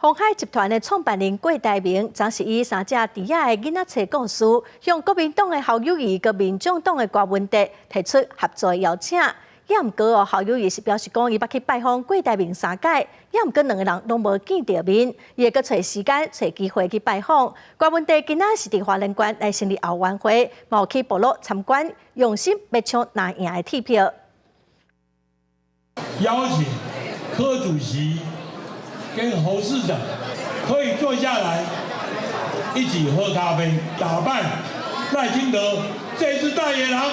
鸿海集团的创办人郭台铭，昨是以三只猪仔的囡仔册故事，向国民党的侯友宜和民众党的郭文哲提出合作邀请。也毋过侯友宜是表示讲，伊捌去拜访郭台铭3届，也毋过两个人拢无见到面，伊会阁找时间、找机会去拜访。郭文哲今仔是伫华人馆来成立后援会，冒去部落参观，用心要抢拿赢的铁票。邀请柯主席跟侯市长可以坐下来一起喝咖啡，打扮赖清德这只大野狼。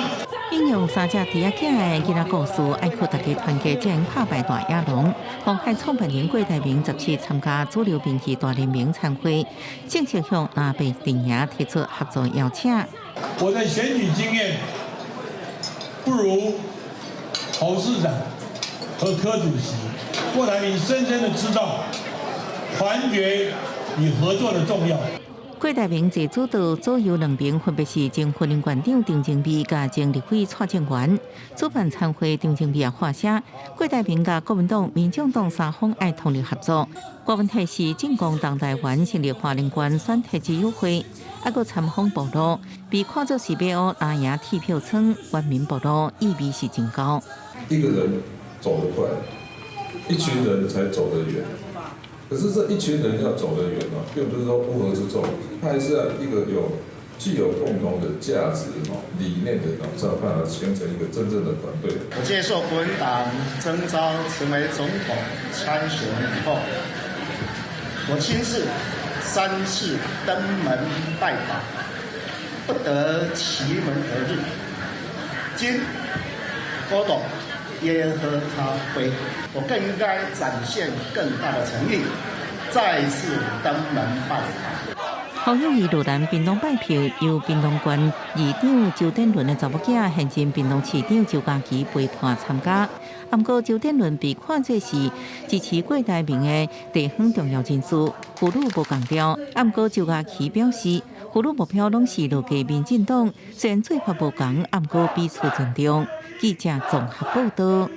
引用三只猪仔囝的囡仔故事，爱靠大家团结才能打败大野狼。鸿海创办人郭台铭17参加主流媒体大联名参会，正式向南北阵营提出合作邀请。我的选举经验不如侯市长和柯主席。郭台铭深深的知道团结与合作的重要。郭台铭在主导左右两边分别是前婚姻馆长陈静美甲前立委蔡正元。主办参会，陈静美也话写，郭台铭甲国民党、民众党三方爱通力合作。郭文泰是进攻东台湾成立华人馆选题之友会，还佫参访部落，被看作是要拿赢铁票仓，原民部落意味是真高。一个人走得快，一群人才走得远。可是这一群人要走得远哦，并不是说乌合之众，他还是要一个具有共同的价值理念的才有办法形成一个真正的团队。我接受国民党征召成为总统参选以后，我亲自3次登门拜访，不得其门而入。今郭董也喝咖啡，我更应该展现更大的诚意，再次登门拜访。侯友宜落兰屏东拜票，由屏东县议长周典伦的查某囝，现任屏东市长周家琪陪伴参加。不过周典伦被看作是支持郭台铭的地方重要人士，妇女无共调。不过周家琪表示，妇女目标拢是落给民进党，虽然做法无同，不过彼此尊重。记者综合报道。